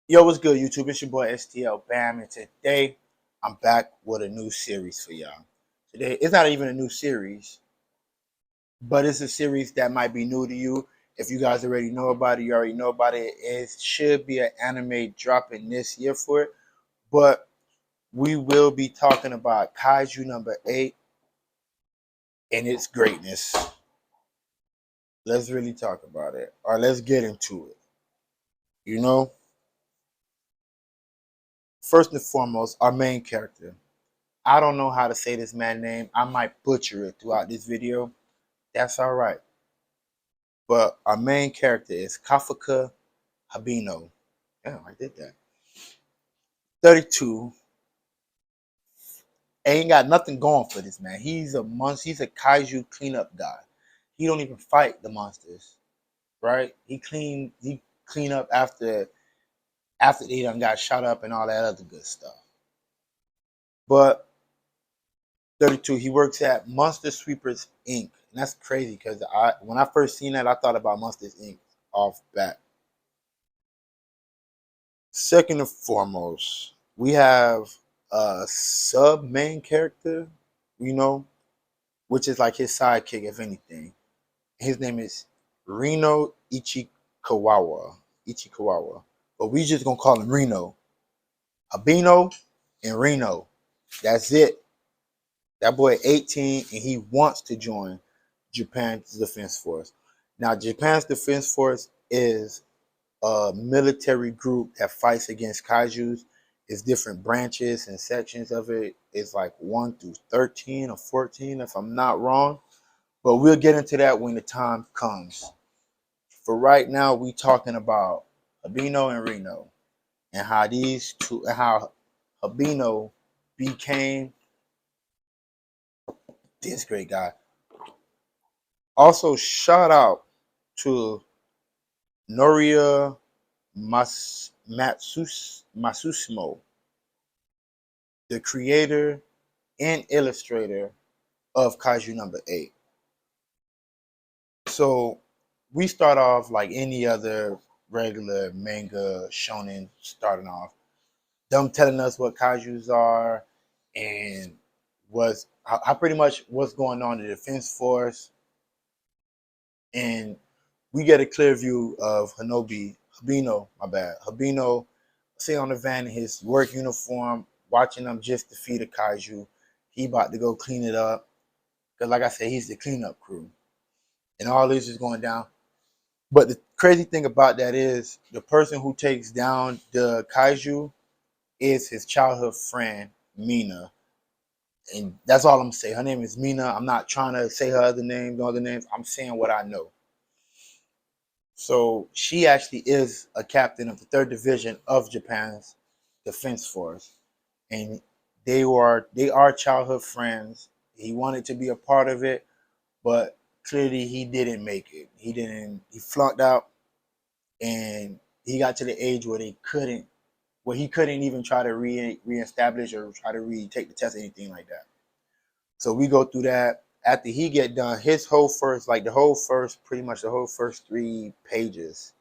Yo, what's good, YouTube? It's your boy STL Bam, and today I'm back with a new series for y'all. Today, it's not even a new series, but it's a series that might be new to you. If you guys already know about it, you already know about it. It should be an anime dropping this year for it, but we will be talking about Kaiju number 8 and its greatness. Let's really talk about it, or let's get into it. You know, first and foremost, our main character. I don't know how to say this man's name. I might butcher it throughout this video. That's all right. But our main character is Kafka Habino. Yeah, I did that. 32. Ain't got nothing going for this man. He's a monster. He's a kaiju cleanup guy. He don't even fight the monsters, right? He clean up after they done got shot up and all that other good stuff. But 32, he works at Monster Sweepers Inc. And that's crazy because when I first seen that, I thought about Monsters Inc. off bat. Second and foremost, we have a sub main character, you know, which is like his sidekick, if anything. His name is Reno Ichikawawa. Ichikawawa. But we just gonna call him Reno. Habino and Reno. That's it. That boy 18 and he wants to join Japan's Defense Force. Now, Japan's Defense Force is a military group that fights against kaijus. It's different branches and sections of it. It's like 1 through 13 or 14, if I'm not wrong. But we'll get into that when the time comes. For right now, we talking about Habino and Reno and how these two, and how Habino became this great guy. Also, shout out to Noria Matsusimo, the creator and illustrator of Kaiju number 8. So we start off like any other regular manga shonen starting off. Them telling us what kaijus are and how pretty much what's going on in the Defense Force. And we get a clear view of Habino, my bad. Habino sitting on the van in his work uniform, watching them just defeat a kaiju. He about to go clean it up. Because like I said, he's the cleanup crew. And all this is going down. But the crazy thing about that is the person who takes down the kaiju is his childhood friend, Mina. And that's all I'm saying. Her name is Mina. I'm not trying to say her other name, no other names. I'm saying what I know. So she actually is a captain of the 3rd Division of Japan's Defense Force. And they are childhood friends. He wanted to be a part of it, but clearly he didn't make it. He flunked out and he got to the age where he couldn't even try to reestablish or try to retake the test or anything like that. So we go through that. After he get done, his whole first, like the whole first, pretty much the whole first 3 pages,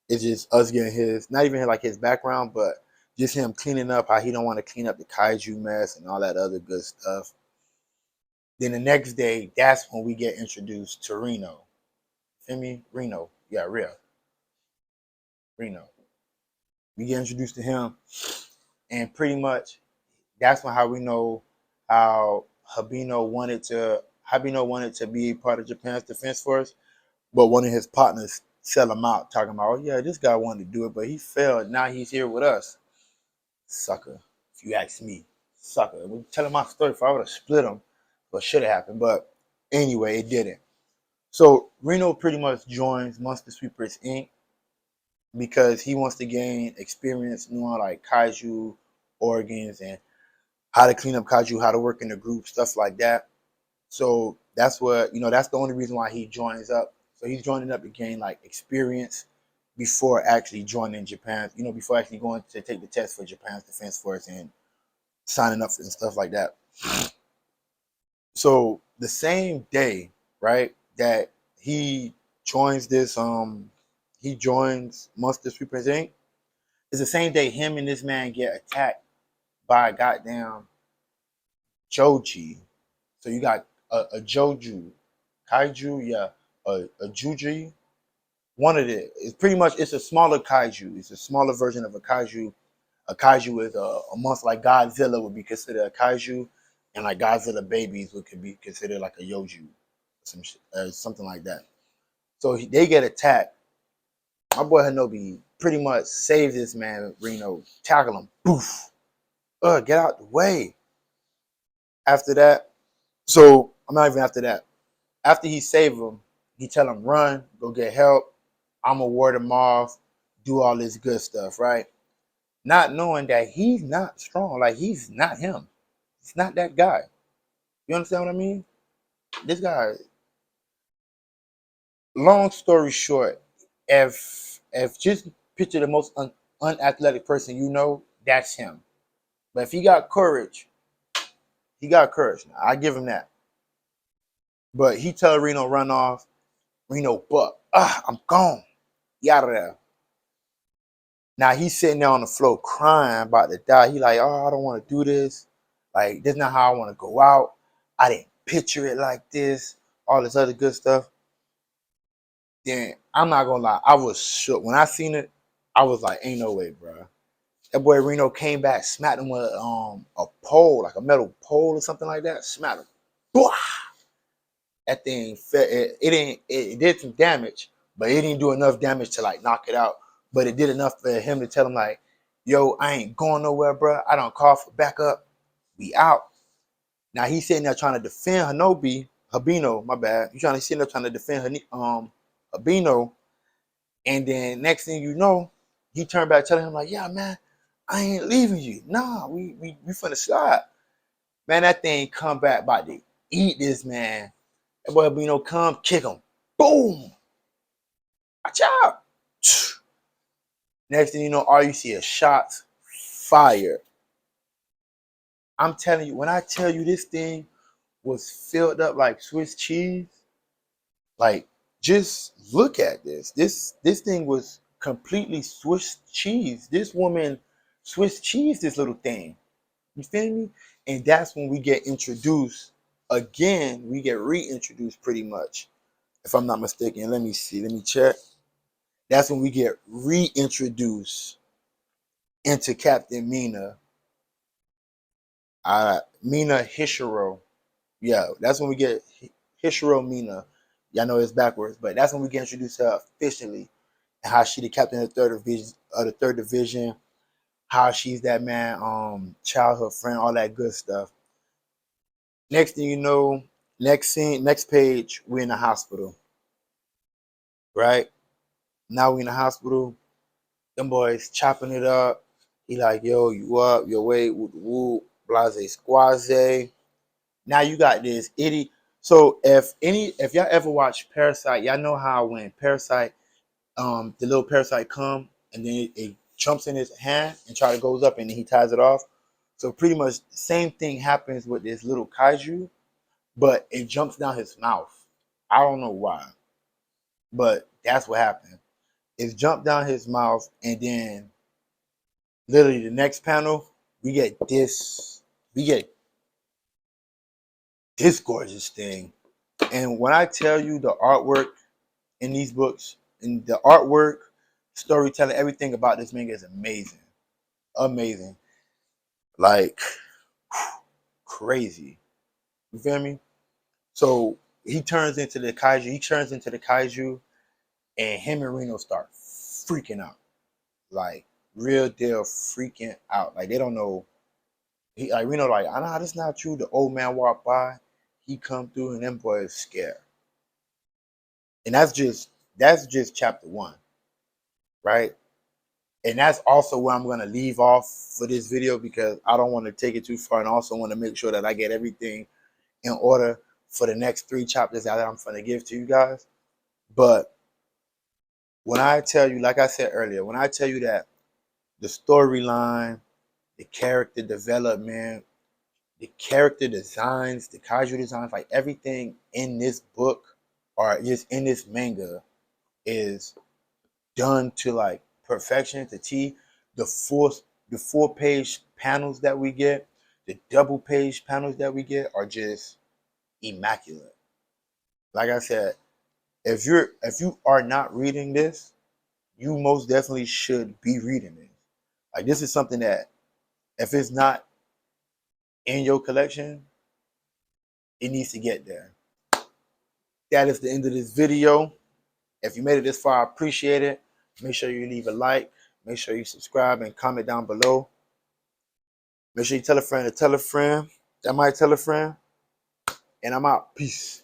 it's just us getting his, not even like his background, but just him cleaning up how he don't want to clean up the kaiju mess and all that other good stuff. Then the next day, that's when we get introduced to Reno. Feel me? Reno. Yeah, Reno. We get introduced to him, and pretty much that's when how we know how Habino wanted to be part of Japan's Defense Force, but one of his partners sell him out, talking about, oh yeah, this guy wanted to do it, but he failed. Now he's here with us. Sucker, if you ask me. Sucker. We tell him my story. If I would have split him, what should have happened. But anyway, it didn't. So Reno pretty much joins Monster Sweepers Inc. because he wants to gain experience knowing like kaiju organs and how to clean up kaiju, how to work in a group, stuff like that. So that's what, that's the only reason why he joins up. So he's joining up to gain like experience before actually joining Japan, before actually going to take the test for Japan's Defense Force and signing up and stuff like that. So the same day, right, that he joins Monster Sweepers Inc., It's the same day him and this man get attacked by a goddamn Joji. So you got a Joju, Kaiju, yeah, a Juji. One of the, it's pretty much, it's a smaller Kaiju. It's a smaller version of a Kaiju. A Kaiju is a monster like Godzilla would be considered a Kaiju, and like Godzilla babies would could be considered like a Yoju, something like that. So they get attacked. My boy Hanobi pretty much saves this man, Reno, tackle him, poof, get out the way. After that, so I'm not even after that. After he saved him, he tell him run, go get help. I'm gonna ward him off, do all this good stuff, right? Not knowing that he's not strong, like he's not him. He's not that guy. You understand what I mean? This guy. Long story short, if just picture the most unathletic person you know, that's him. But if he got courage, he got courage. Now, I give him that. But he tell Reno run off. Reno buck. I'm gone. He out of there. Now he's sitting there on the floor crying about to die. He like, I don't want to do this. Like, this is not how I want to go out. I didn't picture it like this. All this other good stuff. Then I'm not gonna lie, I was shook. When I seen it, I was like, ain't no way, bro. That boy Reno came back, smacked him with a pole, like a metal pole or something like that. Smacked him. Bwah! That thing it did some damage, but it didn't do enough damage to like knock it out. But it did enough for him to tell him like, yo, I ain't going nowhere, bro. I don't call for backup. We out. Now he's sitting there trying to defend Habino, my bad. He's trying to sit there trying to defend Habino. And then next thing you know, he turned back telling him like, yeah, man, I ain't leaving you. Nah, we finna slide. Man, that thing come back about to eat this man. That boy Bino come kick him. Boom. Watch out. Next thing you know, all you see is shots fired. I'm telling you, when I tell you this thing was filled up like Swiss cheese, like just look at this. This thing was completely Swiss cheese. This woman Swiss cheese this little thing. You feel me? And that's when we get introduced again. We get reintroduced pretty much, if I'm not mistaken. Let me see. Let me check. That's when we get reintroduced into Captain Mina. Mina Hishiro. Yeah, that's when we get Hishiro Mina. Y'all know it's backwards, but that's when we get introduced to her officially, and how she the captain of the third division, how she's that man, childhood friend, all that good stuff. Next thing you know, next scene, next page, we're in the hospital, right? Now we in the hospital. Them boys chopping it up. He like, yo, you up, your way, woo woo, blase squaze. Now you got this idiot. So if y'all ever watch Parasite, y'all know how when Parasite, the little parasite come and then it jumps in his hand and try to goes up and then he ties it off. So pretty much the same thing happens with this little kaiju, but it jumps down his mouth. I don't know why, but that's what happened. It's jumped down his mouth, and then literally the next panel, we get this gorgeous thing. And when I tell you the artwork in these books, and the artwork, storytelling, everything about this manga is amazing. Amazing. Like crazy. You feel me? So he turns into the kaiju, and him and Reno start freaking out. Like real deal freaking out. Like they don't know. He like Reno like, I know that's not true. The old man walked by, he come through and them boys scared. And that's just chapter one, right? And that's also where I'm gonna leave off for this video because I don't want to take it too far and also want to make sure that I get everything in order for the next three chapters that I'm gonna give to you guys. But when I tell you, like I said earlier, when I tell you that the storyline, the character development, the character designs, the kaiju designs, like everything in this book or just in this manga is done to like perfection, to T. the 4-page panels that we get, the double page panels that we get are just immaculate. Like I said, if you are not reading this, you most definitely should be reading this. Like, this is something that if it's not in your collection, it needs to get there. That is the end of this video. If you made it this far, I appreciate it. Make sure you leave a like. Make sure you subscribe and comment down below. Make sure you tell a friend to tell a friend that might tell a friend. And I'm out. Peace.